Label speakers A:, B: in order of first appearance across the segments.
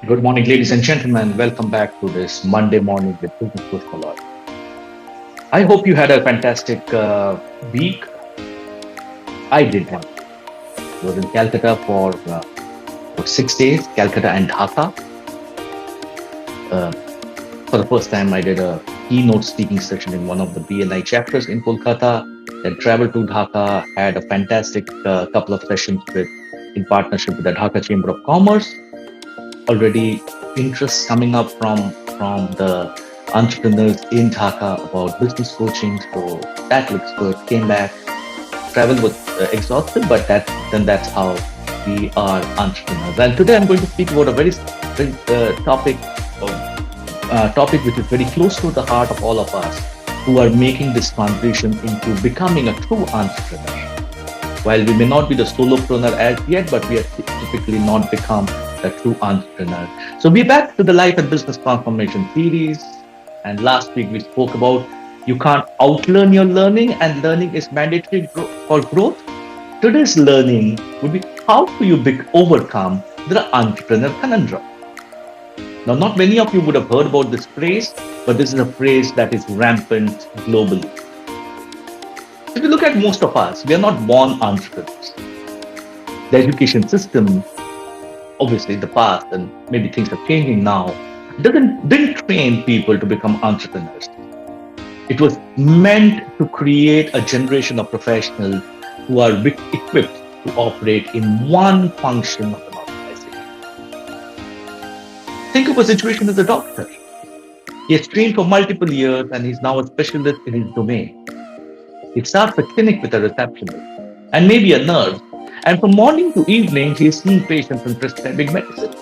A: Good morning, ladies and gentlemen. Welcome back to this Monday morning with Business Coach Moloy. I hope you had a fantastic week. I did one. I was in Calcutta for 6 days, Calcutta and Dhaka. Uh, for the first time, I did a keynote speaking session in one of the BNI chapters in Kolkata. Then traveled to Dhaka, had a fantastic couple of sessions in partnership with the Dhaka Chamber of Commerce. Already interest coming up from the entrepreneurs in Dhaka about business coaching. So that looks good. Came back, travel was exhausted, but that's how we are entrepreneurs. And today I'm going to speak about a very topic which is very close to the heart of all of us who are making this transition into becoming a true entrepreneur. While we may not be the solopreneur as yet, but we are typically not become a true entrepreneur. So we're back to the life and business transformation series. And last week we spoke about you can't outlearn your learning and learning is mandatory for growth. Today's learning would be how do you overcome the entrepreneur conundrum. Now, not many of you would have heard about this phrase, but this is a phrase that is rampant globally. If you look at most of us, we are not born entrepreneurs. The education system, obviously in the past, and maybe things are changing now, didn't train people to become entrepreneurs. It was meant to create a generation of professionals who are equipped to operate in one function of an organization. Think of a situation as a doctor. He has trained for multiple years and he's now a specialist in his domain. It starts a clinic with a receptionist and maybe a nurse. And from morning to evening, he's seeing patients and prescribing medicine.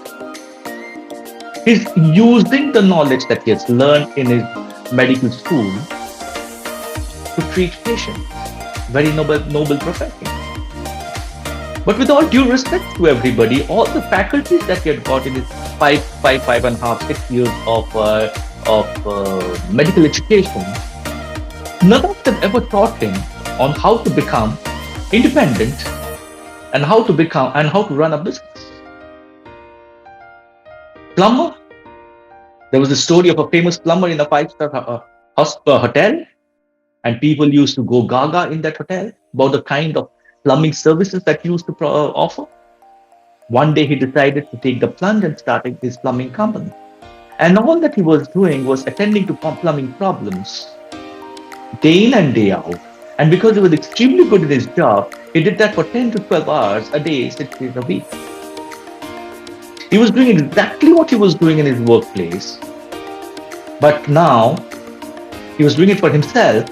A: He's using the knowledge that he has learned in his medical school to treat patients. Very noble profession. But with all due respect to everybody, all the faculties that he had got in his 5.5, 6 years of medical education, none of them ever taught him on how to become independent and how to run a business. Plumber. There was a story of a famous plumber in a five-star hotel, and people used to go gaga in that hotel about the kind of plumbing services that he used to offer. One day he decided to take the plunge and started his plumbing company. And all that he was doing was attending to plumbing problems day in and day out. And because he was extremely good at his job, he did that for 10 to 12 hours a day, 6 days a week. He was doing exactly what he was doing in his workplace, but now he was doing it for himself.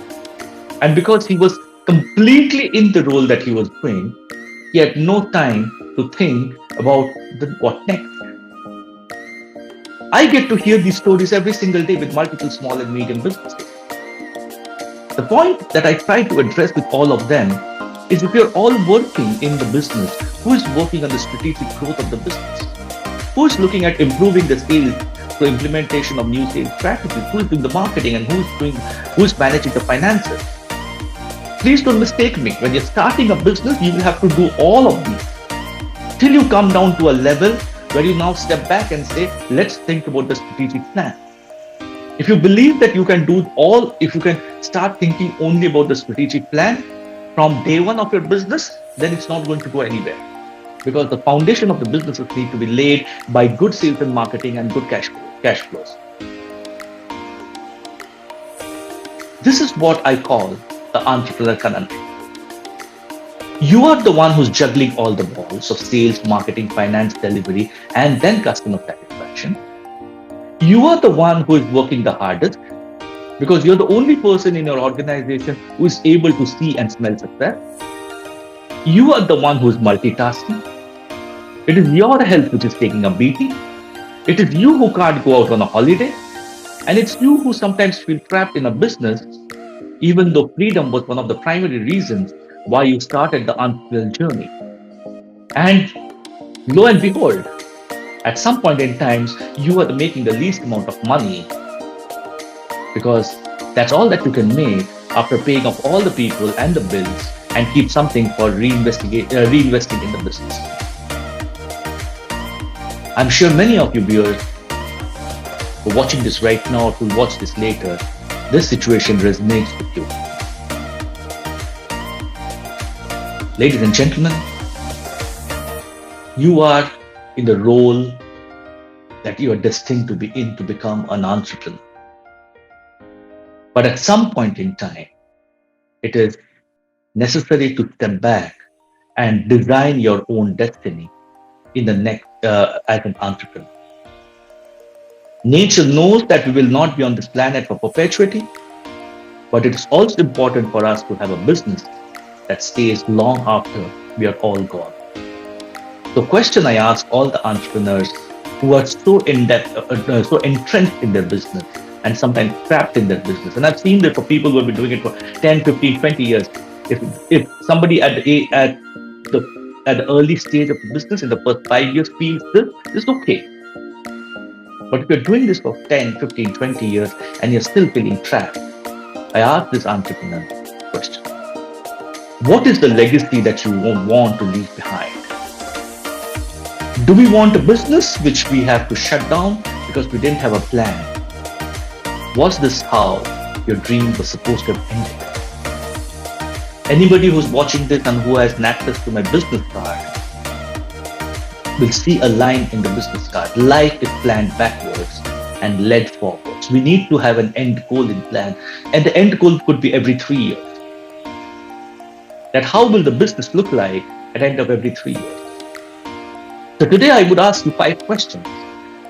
A: And because he was completely in the role that he was doing, he had no time to think about what next. I get to hear these stories every single day with multiple small and medium businesses. The point that I try to address with all of them is if you're all working in the business, who is working on the strategic growth of the business? Who is looking at improving the sales through implementation of new sales strategies? Who is doing the marketing and who is managing the finances? Please don't mistake me. When you're starting a business, you will have to do all of these till you come down to a level where you now step back and say, let's think about the strategic plan. If you believe that you can if you can start thinking only about the strategic plan from day one of your business, then it's not going to go anywhere. Because the foundation of the businesses need to be laid by good sales and marketing and good cash flows. This is what I call the entrepreneur conundrum. You are the one who's juggling all the balls of sales, marketing, finance, delivery, and then customer satisfaction. You are the one who is working the hardest because you're the only person in your organization who is able to see and smell success. You are the one who is multitasking. It is your health which is taking a beating. It is you who can't go out on a holiday. And it's you who sometimes feel trapped in a business, even though freedom was one of the primary reasons why you started the entrepreneurial journey. And lo and behold, at some point in time, you are making the least amount of money because that's all that you can make after paying off all the people and the bills and keep something for reinvesting in the business. I'm sure many of you viewers who are watching this right now or who will watch this later, this situation resonates with you. Ladies and gentlemen, you are in the role that you are destined to be in to become an entrepreneur. But at some point in time, it is necessary to step back and design your own destiny in the next as an entrepreneur. Nature knows that we will not be on this planet for perpetuity, but it is also important for us to have a business that stays long after we are all gone. The question I ask all the entrepreneurs who are so so entrenched in their business and sometimes trapped in their business, and I've seen this for people who have been doing it for 10, 15, 20 years. If somebody at the early stage of the business in the first 5 years feels this is okay. But if you're doing this for 10, 15, 20 years and you're still feeling trapped, I ask this entrepreneur question. What is the legacy that you want to leave behind? Do we want a business which we have to shut down because we didn't have a plan? Was this how your dream was supposed to have ended? Anybody who's watching this and who has access to my business card will see a line in the business card. Life is planned backwards and led forwards. We need to have an end goal in plan, and the end goal could be every 3 years. That how will the business look like at the end of every 3 years? So today I would ask you 5 questions.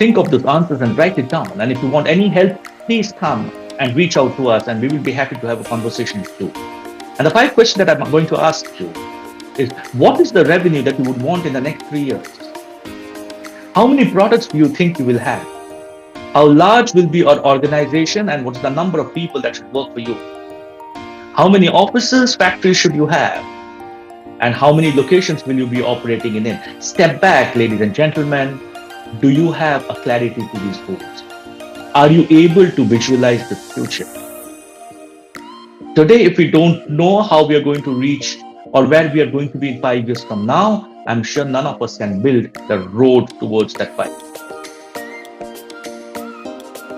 A: Think of those answers and write it down. And if you want any help, please come and reach out to us and we will be happy to have a conversation with you. And the 5 questions that I'm going to ask you is, what is the revenue that you would want in the next 3 years? How many products do you think you will have? How large will be your organization and what's the number of people that should work for you? How many offices, factories should you have? And how many locations will you be operating in? Step back, ladies and gentlemen. Do you have a clarity to these goals? Are you able to visualize the future? Today, if we don't know how we are going to reach or where we are going to be in 5 years from now, I'm sure none of us can build the road towards that 5.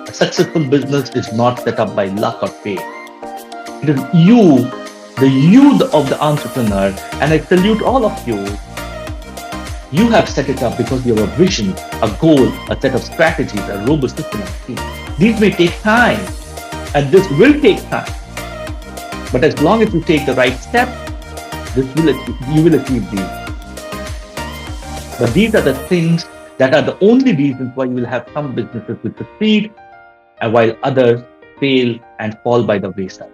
A: A successful business is not set up by luck or fate. It is you, the you of the entrepreneur, and I salute all of you. You have set it up because you have a vision, a goal, a set of strategies, a robust system of team. These may take time, and this will take time. But as long as you take the right step, you will achieve these. But these are the things that are the only reasons why you will have some businesses which succeed, and while others fail and fall by the wayside.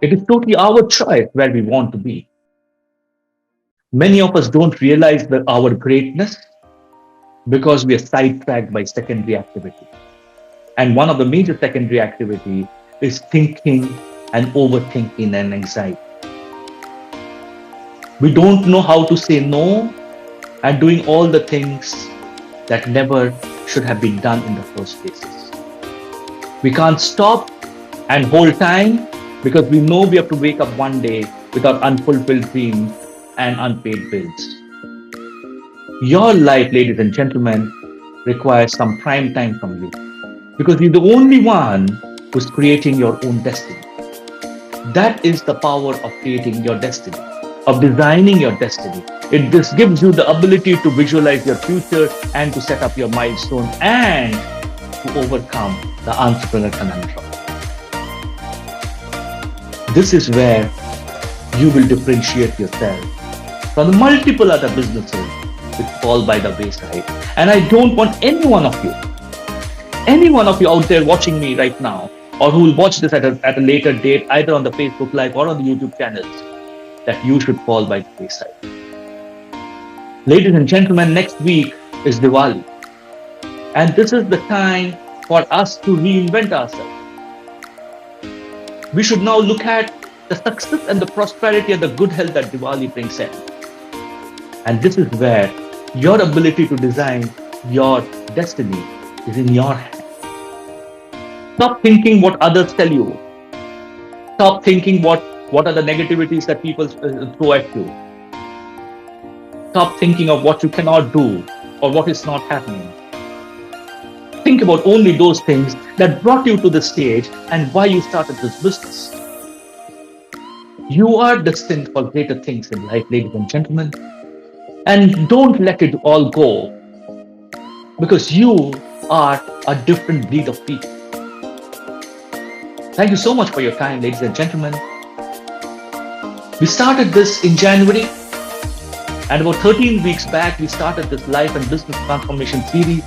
A: It is totally our choice where we want to be. Many of us don't realize our greatness because we are sidetracked by secondary activity. And one of the major secondary activity is thinking and overthinking and anxiety. We don't know how to say no and doing all the things that never should have been done in the first place. We can't stop and hold time because we know we have to wake up one day with our unfulfilled dreams and unpaid bills. Your life, ladies and gentlemen, requires some prime time from you because you're the only one who's creating your own destiny. That is the power of creating your destiny, of designing your destiny. It just gives you the ability to visualize your future and to set up your milestone and to overcome the entrepreneur conundrum. This is where you will differentiate yourself from the multiple other businesses which fall by the wayside. And I don't want any one of you out there watching me right now, or who will watch this at a later date, either on the Facebook Live or on the YouTube channels, that you should fall by the wayside. Ladies and gentlemen, next week is Diwali. And this is the time for us to reinvent ourselves. We should now look at the success and the prosperity and the good health that Diwali brings in. And this is where your ability to design your destiny is in your hands. Stop thinking what others tell you. Stop thinking what are the negativities that people throw at you. Stop thinking of what you cannot do or what is not happening. Think about only those things that brought you to this stage and why you started this business. You are destined for greater things in life, ladies and gentlemen. And don't let it all go because you are a different breed of people. Thank you so much for your time, ladies and gentlemen. We started this in January, and about 13 weeks back, we started this life and business transformation series.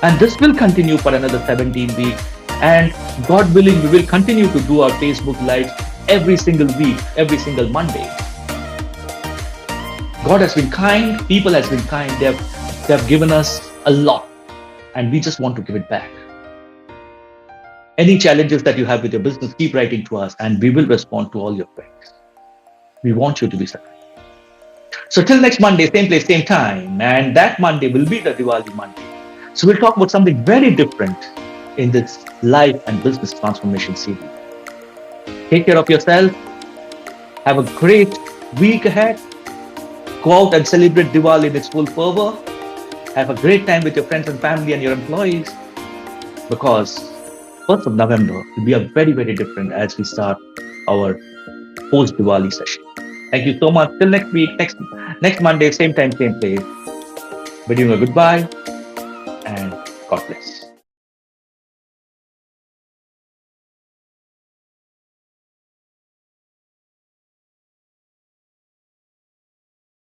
A: And this will continue for another 17 weeks. And God willing, we will continue to do our Facebook Lives every single week, every single Monday. God has been kind, people has been kind. They have given us a lot, and we just want to give it back. Any challenges that you have with your business, keep writing to us, and we will respond to all your queries. We want you to be successful. So till next Monday, same place, same time, and that Monday will be the Diwali Monday. So we'll talk about something very different in this life and business transformation series. Take care of yourself. Have a great week ahead. Go out and celebrate Diwali in its full fervor. Have a great time with your friends and family and your employees, because 1st of November will be a very, very different as we start our post-Diwali session. Thank you so much. Till next week, next Monday, same time, same place. Bidding you a goodbye, and God bless.